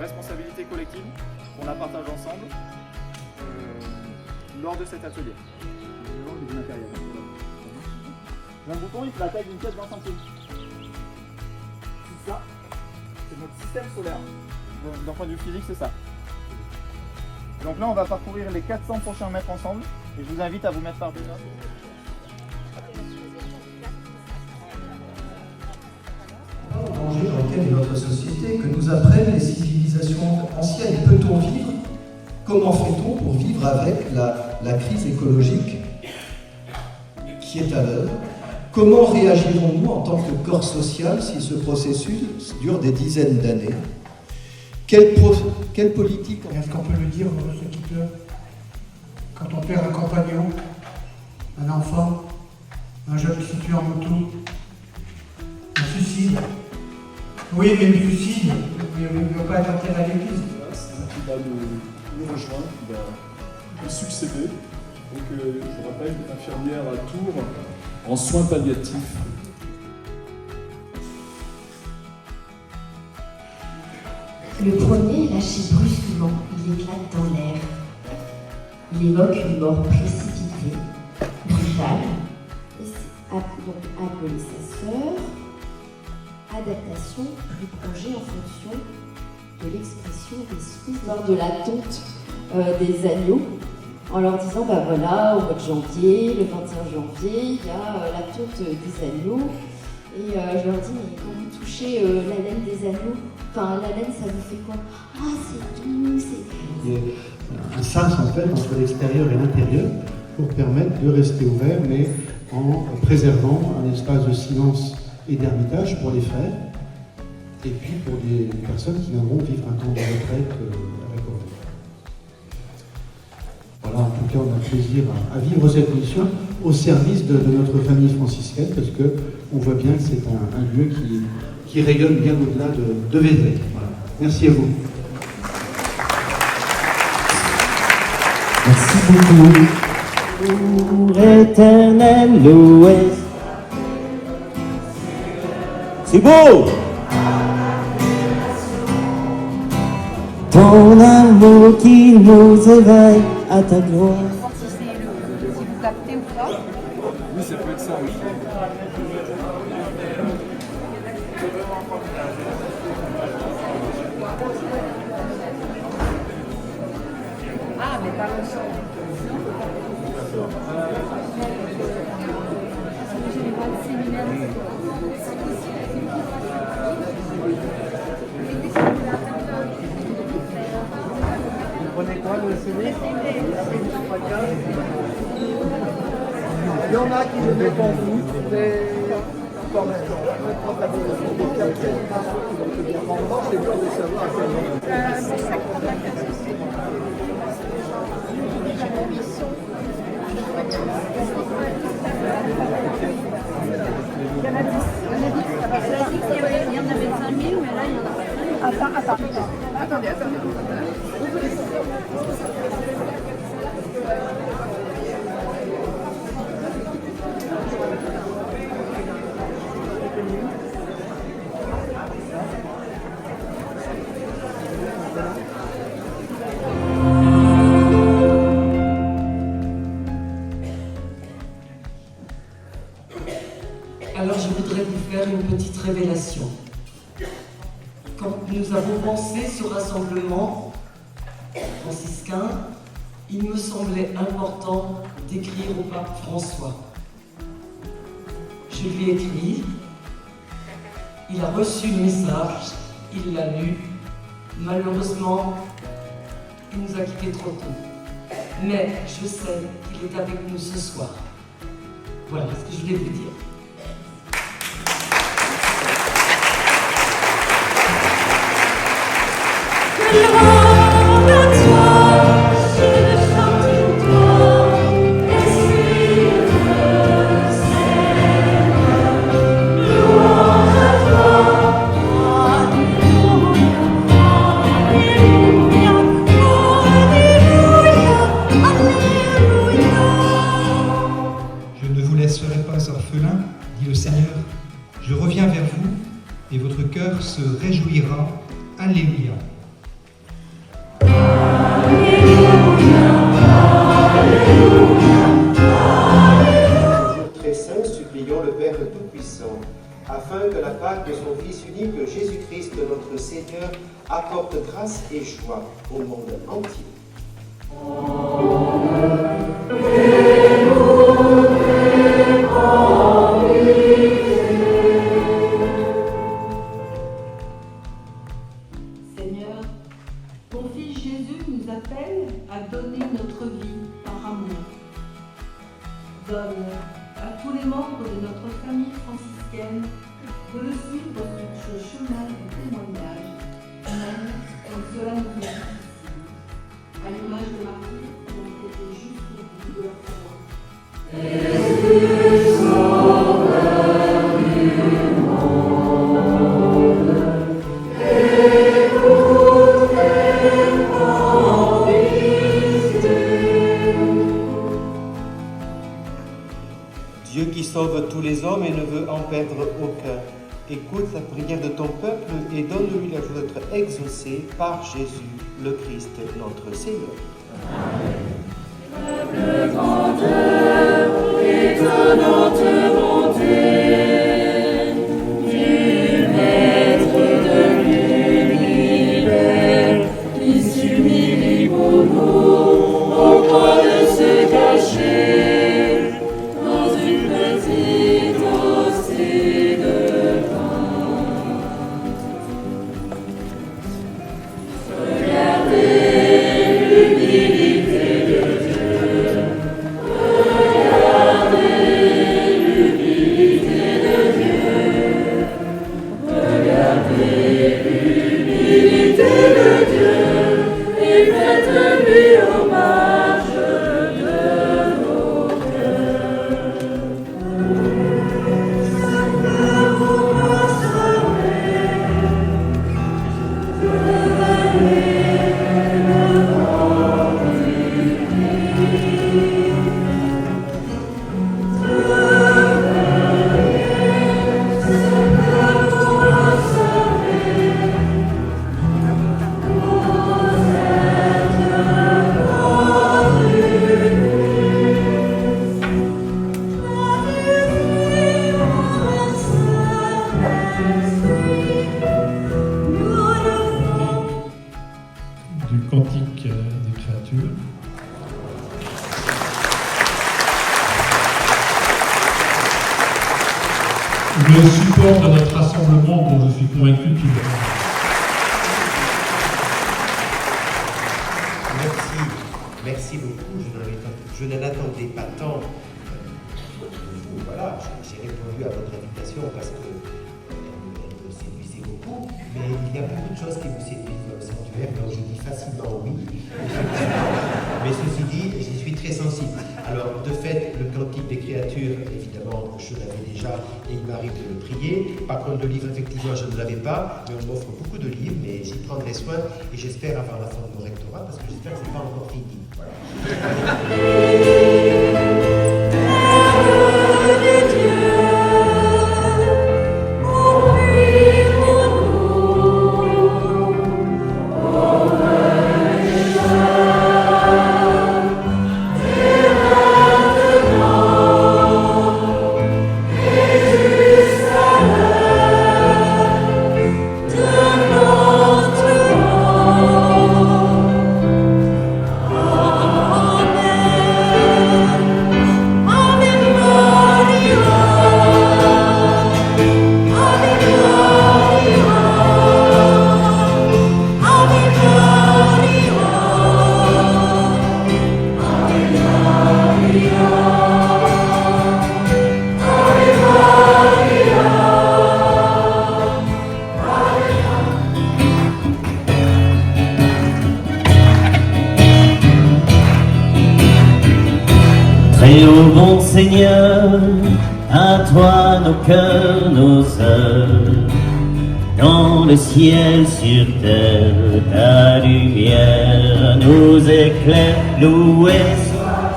responsabilité collective, qu'on la partage ensemble lors de cet atelier. Un bouton, il fait la taille d'une pièce 20 centimes. Tout ça, c'est notre système solaire. D'un point de vue physique, c'est ça. Donc là, on va parcourir les 400 prochains mètres ensemble. Et je vous invite à vous mettre par des notes. Au danger dans lequel est notre société, que nous apprennent les civilisations anciennes. Peut-on vivre? Comment fait-on pour vivre avec la crise écologique qui est à l'œuvre? Comment réagirons-nous en tant que corps social si ce processus dure des dizaines d'années? Quelle politique? Est-ce qu'on peut le dire pour ceux qui pleurent? Quand on perd un compagnon, un enfant, un jeune qui se tue en moto, un suicide. Oui, mais le suicide, il ne veut pas être enterré à l'église. C'est ça qui va nous rejoindre, qui va nous succéder. Donc, je rappelle, infirmière à Tours en soins palliatifs. Le premier, lâché brusquement, il éclate dans l'air. Il évoque une mort précipitée, brutale. Donc appeler sa sœur. Adaptation du projet en fonction de l'expression des Suisses lors de la tonte des agneaux, en leur disant, bah voilà, au mois de janvier, le 21 janvier, il y a la tonte des agneaux. Et je leur dis, mais quand vous touchez la laine des agneaux, enfin la laine, ça vous fait quoi? Ah, c'est doux, c'est... Il y a un sas en fait entre l'extérieur et l'intérieur pour permettre de rester ouvert, mais en préservant un espace de silence et d'ermitage pour les frères, et puis pour des personnes qui viendront vivre un temps de retraite à la Corée. Voilà, en tout cas, on a le plaisir à vivre cette mission au service de notre famille franciscaine, parce qu'on voit bien que c'est un lieu qui rayonne bien au-delà de Vézelay. Voilà. Merci à vous. Merci beaucoup. Pour éternel l'Ouest. C'est beau! Ton amour qui nous éveille à ta gloire. Si vous captez ou pas. Oui, ça peut être ça aussi. Ah, mais pas le son. J'ai pas de séminaire. Vous prenez quoi, le CD? Il y en a qui le mettent en route, mais pour l'instant, on va prendre la position des capitaines qui vont se dire en revanche, c'est dur de savoir à quel moment. C'est ça qu'on a fait. Il y en a 10. Il y en avait 5000, mais là, il y en a pas. Attendez. Alors je voudrais vous faire une petite révélation. Quand nous avons pensé ce rassemblement franciscain, il me semblait important d'écrire au pape François. Je lui ai écrit, il a reçu le message, il l'a lu. Malheureusement, il nous a quittés trop tôt. Mais je sais qu'il est avec nous ce soir. Voilà ce que je voulais vous dire. Je ne vous laisserai pas orphelin, dit le Seigneur. Je reviens vers vous et votre cœur se réjouira. Alléluia. le Père Tout-Puissant, afin que la Pâque de son Fils unique, Jésus-Christ, notre Seigneur, apporte grâce et joie au monde entier. Seigneur, ton Fils Jésus nous appelle à donner notre vie par amour. Donne à tous les membres de notre famille franciscaine de le suivre sur ce chemin du témoignage, même comme cela nous est difficile, à l'image des martyrs qui ont été jusqu'au bout de leur foi. Dieu qui sauve tous les hommes et ne veut en perdre aucun, écoute la prière de ton peuple et donne-lui la joie d'être exaucé par Jésus, le Christ, notre Seigneur. Peuple grandeur, étonnante bonté, du Maître de l'univers, qui s'humilie pour nous, au point de se cacher dans une petite hostie de pain. Regardez l'humilité de Dieu. Regardez l'humilité de Dieu. Regardez l'humilité de Dieu et faites-lui hommage de vos cœurs. Du Cantique des créatures. Le support de notre rassemblement dont je suis convaincu qu'il va. Merci beaucoup, je n'en attendais pas tant. Voilà, j'ai répondu à votre invitation parce que elle me séduisait beaucoup, mais il y a beaucoup de choses qui me séduisent dans le sanctuaire, donc je dis facilement oui. Mais ceci dit, j'y suis très sensible. Alors, de fait, le Cantique des créatures, évidemment, je l'avais déjà et il m'arrive de le prier. Par contre, le livre, effectivement, je ne l'avais pas, mais on m'offre beaucoup de livres, mais j'y prendrai soin et j'espère avoir la fin de mon rectorat parce que j'espère que ce n'est pas encore fini. Voilà. Très haut bon Seigneur, à toi nos cœurs, nos œuvres, dans le ciel, sur terre, ta lumière nous éclaire, loué soit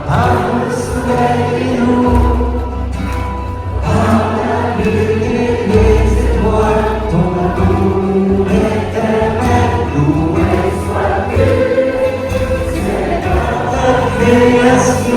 par le soleil et l'eau, par la lune et les étoiles, ton amour éternel, loué soit Dieu. Création